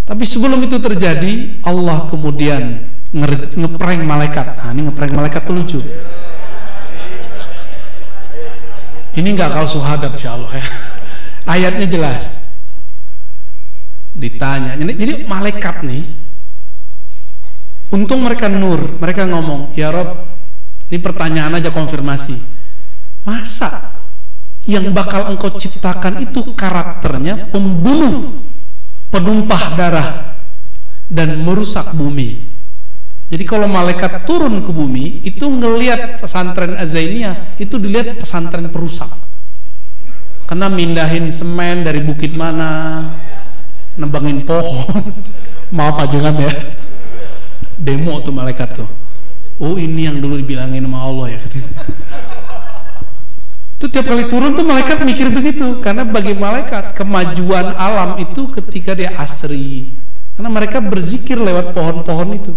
Tapi sebelum itu terjadi, Allah kemudian ngeprank malaikat. Nah, ini ngeprank malaikat tuh lucu. Ini nggak kalau suhadab insyaallah ya. Ayatnya jelas. Ditanya. Jadi malaikat nih, untung mereka nur, mereka ngomong, ya Rob, ini pertanyaan aja konfirmasi. Masa yang bakal engkau ciptakan itu karakternya pembunuh, penumpah darah, dan merusak bumi? Jadi kalau malaikat turun ke bumi, itu ngelihat pesantren Azainiyah, itu dilihat pesantren perusak. Karena mindahin semen dari bukit mana, nembangin pohon. Maaf aja kan ya. Demo tuh malaikat tuh. Oh ini yang dulu dibilangin sama Allah ya. Itu tiap kali turun tuh malaikat mikir begitu. Karena bagi malaikat kemajuan alam itu ketika dia asri. Karena mereka berzikir lewat pohon-pohon itu.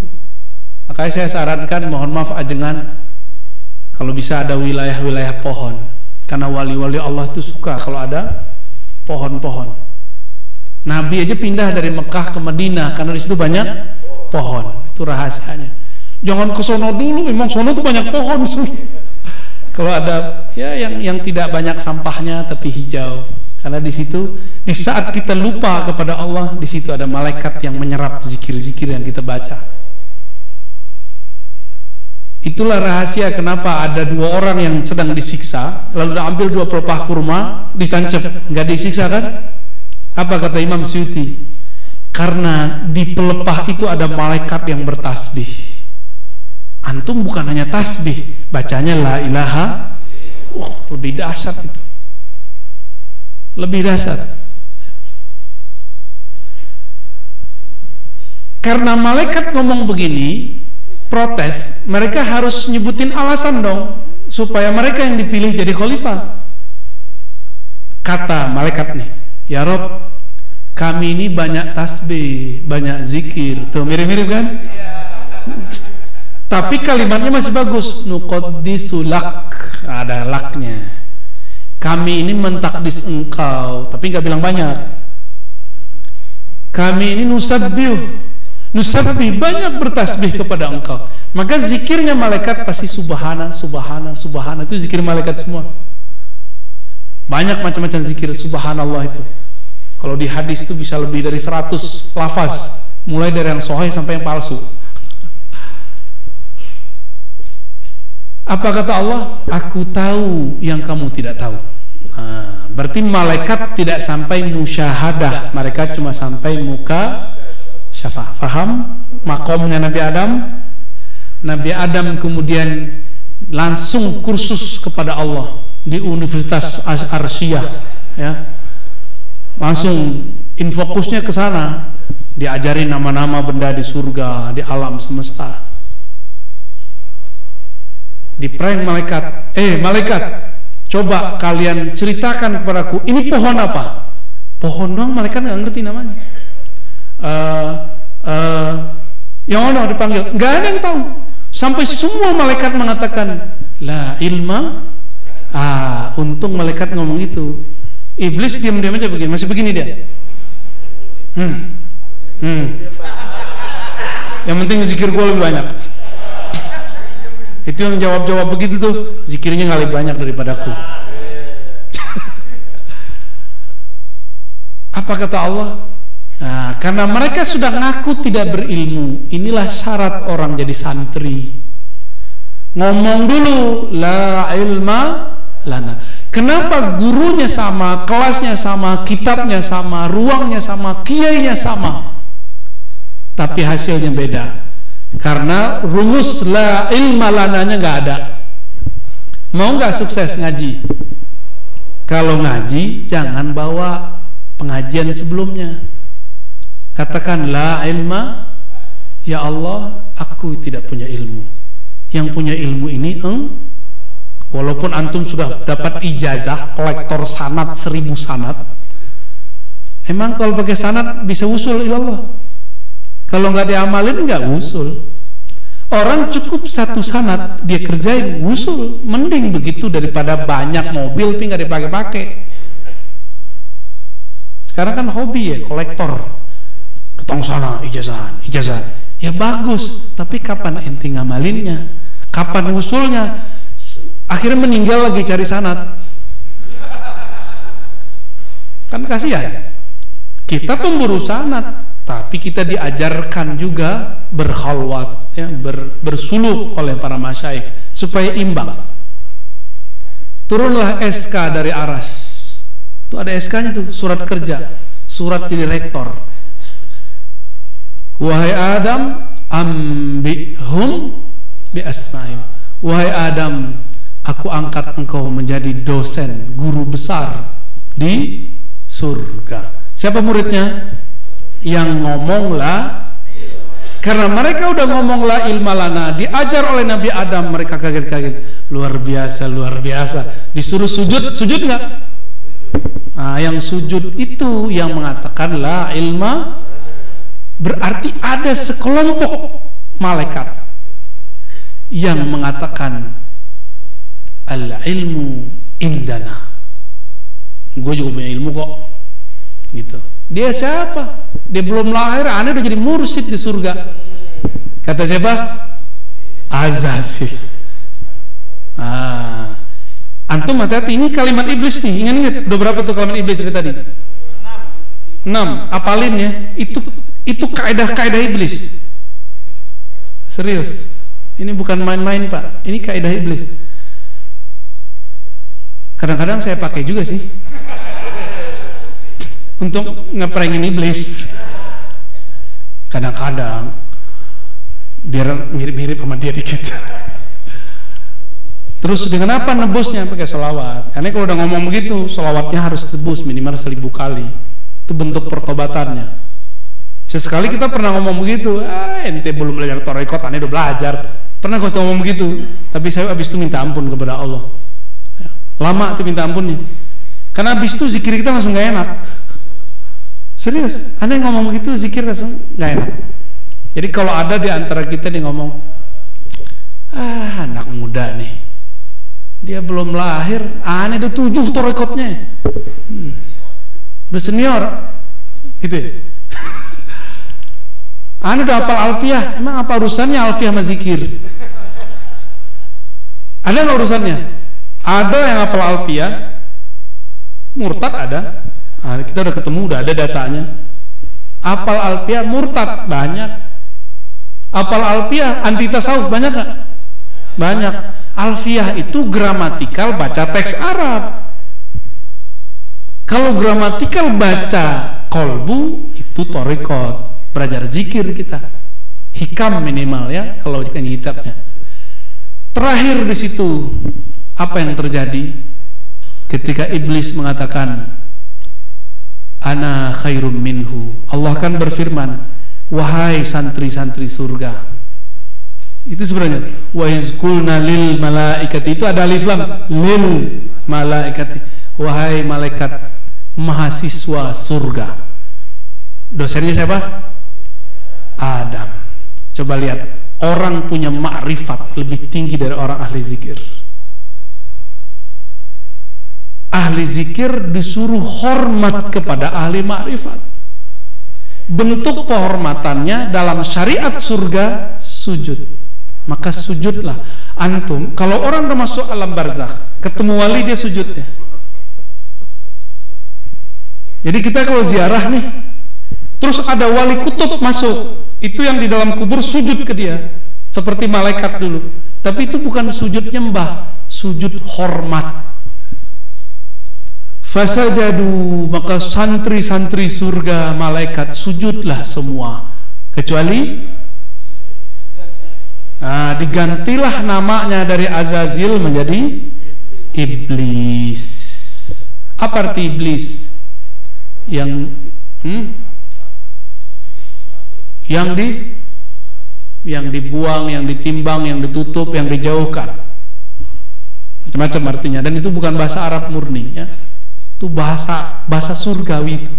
Makanya saya sarankan, mohon maaf ajengan, kalau bisa ada wilayah-wilayah pohon. Karena wali-wali Allah itu suka kalau ada pohon-pohon. Nabi aja pindah dari Mekah ke Madinah karena di situ banyak pohon. Itu rahasianya. Jangan ke sono dulu, memang sono tuh banyak pohon. Kalau ada ya yang tidak banyak sampahnya tapi hijau. Karena di situ di saat kita lupa kepada Allah, di situ ada malaikat yang menyerap zikir-zikir yang kita baca. Itulah rahasia kenapa ada dua orang yang sedang disiksa, lalu ambil dua pelepah kurma, ditancap, nggak disiksa kan? Apa kata Imam Suyuti? Karena di pelepah itu ada malaikat yang bertasbih. Antum bukan hanya tasbih, bacanya la ilaha. Lebih dahsyat itu. Lebih dahsyat. Karena malaikat ngomong begini, protes, mereka harus nyebutin alasan dong supaya mereka yang dipilih jadi khalifah. Kata malaikat nih, ya Rob, kami ini banyak tasbih, banyak zikir. Tuh mirip-mirip kan? Tapi kalimatnya masih bagus. Nuqaddisulak, ada laknya. Kami ini mentakdis engkau, tapi nggak bilang banyak. Kami ini nusabbih, banyak bertasbih kepada engkau. Maka zikirnya malaikat pasti subhana, subhana, subhana. Itu zikir malaikat semua. Banyak macam-macam zikir subhanallah itu. Kalau di hadis itu bisa lebih dari 100 lafaz, mulai dari yang sahih sampai yang palsu. Apa kata Allah? Aku tahu yang kamu tidak tahu. Nah, berarti malaikat tidak sampai musyahadah, mereka cuma sampai muka syafaah. Faham makomnya Nabi Adam? Nabi Adam kemudian langsung kursus kepada Allah di Universitas Arsyah, ya. Langsung infokusnya ke sana, diajarin nama-nama benda di surga, di alam semesta. Di prank malaikat, malaikat, coba kalian ceritakan kepadaku, ini pohon apa? Pohon doang, malaikat nggak ngerti namanya. Yang ono dipanggil, nggak ada yang tahu. Sampai semua malaikat mengatakan la ilma. Untung malaikat ngomong itu. Iblis diam-diam aja begini, masih begini dia. Yang penting zikir gua lebih banyak. Itu yang jawab-jawab begitu tuh, zikirnya nggak lebih banyak daripadaku. Apa kata Allah? Karena mereka sudah ngaku tidak berilmu. Inilah syarat orang jadi santri. Ngomong dulu la ilma lana. Kenapa gurunya sama, kelasnya sama, kitabnya sama, ruangnya sama, kiainya sama, tapi hasilnya beda? Karena rumus la ilma lananya nggak ada. Mau nggak sukses ngaji? Kalau ngaji jangan bawa pengajian sebelumnya. Katakan la ilma, ya Allah, aku tidak punya ilmu. Yang punya ilmu ini walaupun antum sudah dapat ijazah kolektor sanad 1000 sanad, emang kalau pakai sanad bisa usul ilallah? Kalau nggak diamalin nggak usul. Orang cukup 1 sanad dia kerjain usul, mending begitu daripada banyak mobil tapi nggak dipakai-pakai. Sekarang kan hobi ya, kolektor, datang sana ijazah. Ya bagus, tapi kapan ente ngamalinnya? Kapan usulnya? Akhirnya meninggal lagi cari sanad. Kan kasihan. Kita pemburu sanad, tapi kita diajarkan juga berkhalwat, ya, bersuluk oleh para masyayikh supaya imbang. Turunlah SK dari Aras. Itu ada SK-nya tuh, surat kerja, surat jadi rektor. Wahai Adam, ambihum bi asma'im. Wahai Adam, aku angkat engkau menjadi dosen, guru besar di surga. Siapa muridnya? Yang ngomong la. Karena mereka udah ngomong la ilma lana, diajar oleh Nabi Adam, mereka kaget-kaget. Luar biasa. Disuruh sujud nggak? Yang sujud itu yang mengatakan la ilma. Berarti ada sekelompok malaikat yang mengatakan al-ilmu indana. Gue juga punya ilmu kok. Gitu. Dia siapa? Dia belum lahir, aneh udah jadi mursyid di surga. Kata siapa? Azazil. Antum hati-hati, ini kalimat iblis nih. Ingat, udah berapa tuh kalimat iblis dari tadi? 6. Apalin ya. Itu kaidah-kaidah iblis. Serius. Ini bukan main-main, Pak. Ini kaidah iblis. Kadang-kadang saya pakai juga sih untuk ngeprengin iblis. Kadang-kadang biar mirip-mirip sama dia dikit. Terus dengan apa nebusnya? Pakai sholawat. Karena kalau udah ngomong begitu, sholawatnya harus tebus minimal 1000 kali. Itu bentuk pertobatannya. Sesekali kita pernah ngomong begitu, ente belum belajar torekot, aneh udah belajar. Pernah gue ngomong begitu, tapi saya habis itu minta ampun kepada Allah. Lama tuh minta ampunnya. Karena habis itu zikir kita langsung gak enak. Serius, aneh ngomong begitu zikir langsung gak enak. Jadi kalau ada di antara kita nih ngomong, anak muda nih, dia belum lahir, aneh udah 7 torekotnya, udah senior, gitu ya. Aneh udah hafal alfiah, emang apa urusannya alfiah sama zikir? Ada nggak urusannya? Ada yang hafal alfiah, murtad ada. Kita udah ketemu, udah ada datanya. Hafal alfiah murtad banyak. Hafal alfiah anti tasawuf banyak nggak? Banyak. Alfiah itu gramatikal baca teks Arab. Kalau gramatikal baca kolbu itu torikot, belajar zikir kita. hikam minimal ya kalau kitabnya. Terakhir di situ apa yang terjadi ketika iblis mengatakan ana khairum minhu. Allah kan berfirman, wahai santri-santri surga. Itu sebenarnya wa izqulna lil malaikati, itu ada alif lam, lil malaikati, wahai malaikat mahasiswa surga. Dosennya siapa? Adam. Coba lihat, orang punya ma'rifat lebih tinggi dari orang ahli zikir. Ahli zikir disuruh hormat kepada ahli ma'rifat. Bentuk penghormatannya dalam syariat surga sujud. Maka sujudlah antum. Kalau orang udah masuk alam barzakh, ketemu wali, dia sujudnya. Jadi kita kalau ziarah nih, terus ada wali kutub masuk, itu yang di dalam kubur sujud ke dia seperti malaikat dulu. Tapi itu bukan sujud nyembah, sujud hormat. Fasajadu, maka santri-santri surga malaikat sujudlah semua kecuali digantilah namanya dari Azazil menjadi iblis. Apa arti iblis? Yang dibuang, yang ditimbang, yang ditutup, yang dijauhkan, macam-macam artinya. Dan itu bukan bahasa Arab murni ya, itu bahasa surgawi itu.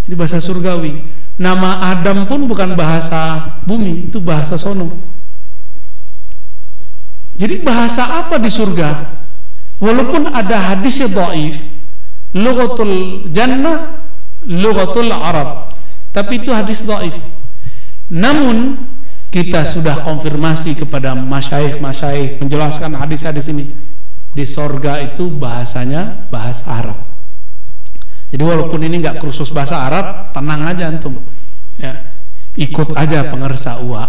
Ini bahasa surgawi. Nama Adam pun bukan bahasa bumi, itu bahasa sono. Jadi bahasa apa di surga? Walaupun ada hadisnya dhaif, lughatul jannah, lughatul Arab, tapi itu hadis dhaif. Namun kita sudah konfirmasi kepada masyaikh menjelaskan hadis-hadis ini. Di sorga itu bahasanya bahasa Arab. Jadi walaupun ini nggak kursus bahasa Arab, tenang aja antum ya, ikut aja pengersa uwa,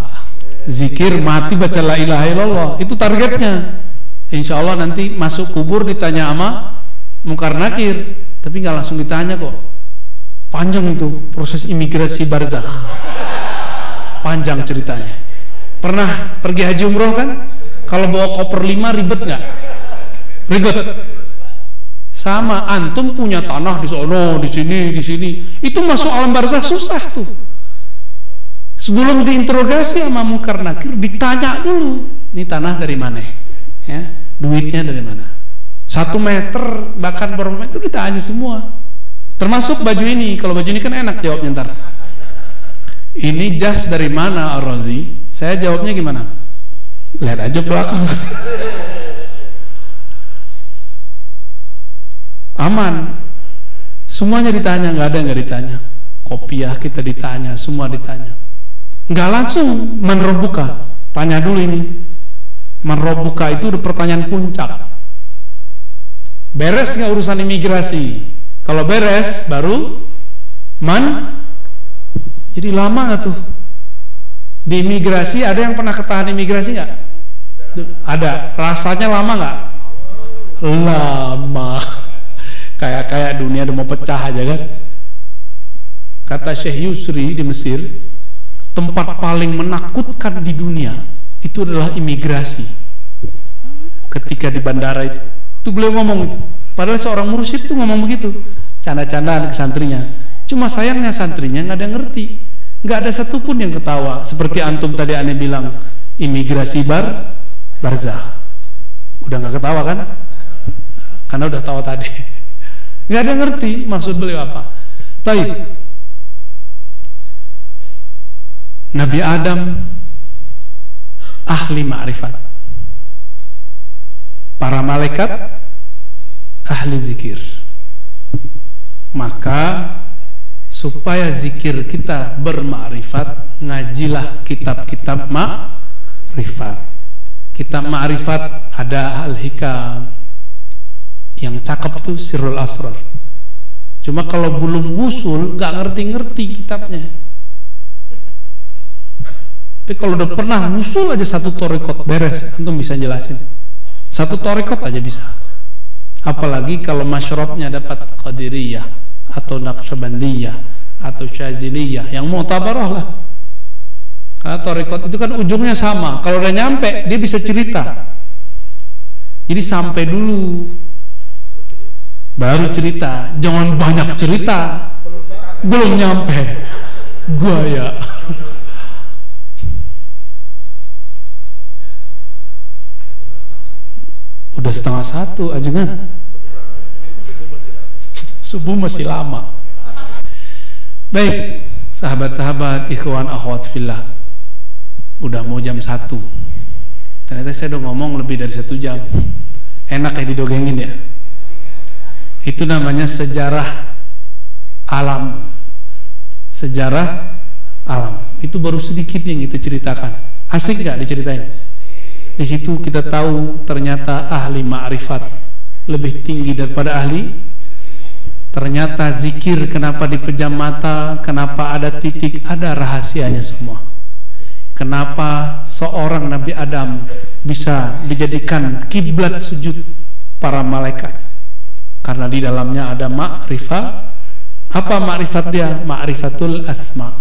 zikir mati baca la ilaha illallah, itu targetnya. Insya Allah nanti masuk kubur ditanya sama Munkar Nakir, tapi nggak langsung ditanya kok, panjang itu proses imigrasi barzakh, panjang ceritanya. Pernah pergi haji umroh kan? Kalau bawa koper 5 ribet nggak? Ribet. Sama, antum punya tanah di sono, di sini, itu masuk alam barzakh susah tuh. Sebelum diinterogasi sama Munkar Nakir, ditanya dulu, ini tanah dari mana? Ya, duitnya dari mana? 1 meter, bahkan berapa meter, itu ditanya semua. Termasuk baju ini, kalau baju ini kan enak jawabnya ntar. Ini jas dari mana Ar-Razi? Saya jawabnya gimana? Lihat aja belakang. Aman, semuanya ditanya, nggak ada yang nggak ditanya. Kopiah kita ditanya, semua ditanya. Nggak langsung man rabbuka, tanya dulu ini. Man rabbuka itu udah pertanyaan puncak. Beres nggak urusan imigrasi? Kalau beres, baru man. Jadi lama nggak tuh di imigrasi? Ada yang pernah ketahan imigrasi nggak? Ada. Rasanya lama nggak? Lama. Kayak dunia udah mau pecah aja kan. Kata Syekh Yusri di Mesir, tempat paling menakutkan di dunia itu adalah imigrasi. Ketika di bandara itu beliau ngomong itu. Padahal seorang mursyid tuh ngomong begitu, canda-candaan ke santrinya. Cuma sayangnya santrinya nggak ada yang ngerti, nggak ada satupun yang ketawa. Seperti antum tadi aneh bilang imigrasi barzakh, udah nggak ketawa kan? Karena udah tahu tadi. Nggak ada ngerti maksud beliau apa. Taib. Nabi Adam ahli ma'rifat, para malaikat ahli zikir. Maka supaya zikir kita berma'rifat, ngajilah kitab-kitab ma'rifat. Kitab ma'rifat ada Al-Hikam, yang cakep tuh Sirrul Asrar. Cuma kalau belum wusul nggak ngerti-ngerti kitabnya. Tapi kalau udah pernah wusul aja 1 thariqat beres, antum bisa jelasin. 1 thariqat aja bisa. Apalagi kalau masyrabnya dapat Qadiriyah atau Naqsyabandiyah atau Syaziliyah yang mu'tabarah lah. Karena tarekat itu kan ujungnya sama. Kalau udah nyampe, dia bisa cerita. Jadi sampai dulu, baru cerita. Jangan banyak cerita, belum nyampe. Gaya. Udah 12:30 ajengan. Subuh masih lama. Baik, sahabat-sahabat, ikhwan akhwat fillah. Udah mau jam 1. Ternyata saya udah ngomong lebih dari 1 jam. Enak ya didogengin ya. Itu namanya sejarah alam. Sejarah alam. Itu baru sedikit yang kita ceritakan. Asik gak diceritain? Di situ kita tahu ternyata ahli ma'rifat lebih tinggi daripada ahli. Ternyata zikir kenapa dipejam mata, kenapa ada titik, ada rahasianya semua. Kenapa seorang Nabi Adam bisa dijadikan kiblat sujud para malaikat? Karena di dalamnya ada ma'rifat. Apa ma'rifat dia? Ma'rifatul asma.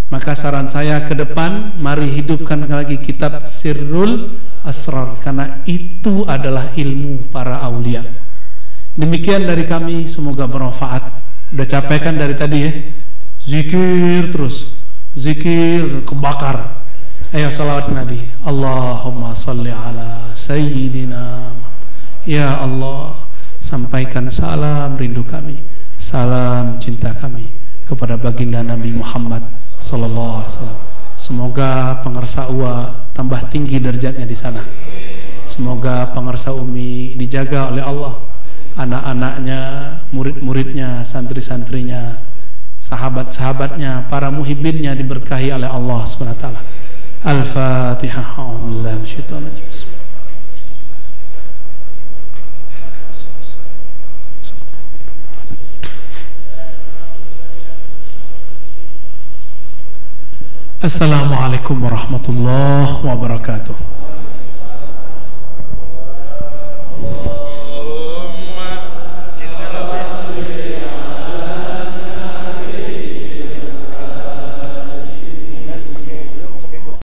Maka saran saya ke depan, mari hidupkan lagi kitab Sirrul Asrar, karena itu adalah ilmu para aulia. Demikian dari kami, semoga bermanfaat. Udah capek kan dari tadi ya? Zikir terus, zikir kebakar. Ayo salawat Nabi. Allahumma salli ala Sayyidina. Ya Allah, sampaikan salam rindu kami, salam cinta kami kepada baginda Nabi Muhammad sallallahu alaihi wasallam. Semoga pengersa UA tambah tinggi derajatnya di sana. Semoga pengersa UMI dijaga oleh Allah, anak-anaknya, murid-muridnya, santri-santrinya, sahabat-sahabatnya, para muhibbinnya diberkahi oleh Allah Subhanahu wa taala. Al-Fatihah. Assalamualaikum warahmatullahi wabarakatuh.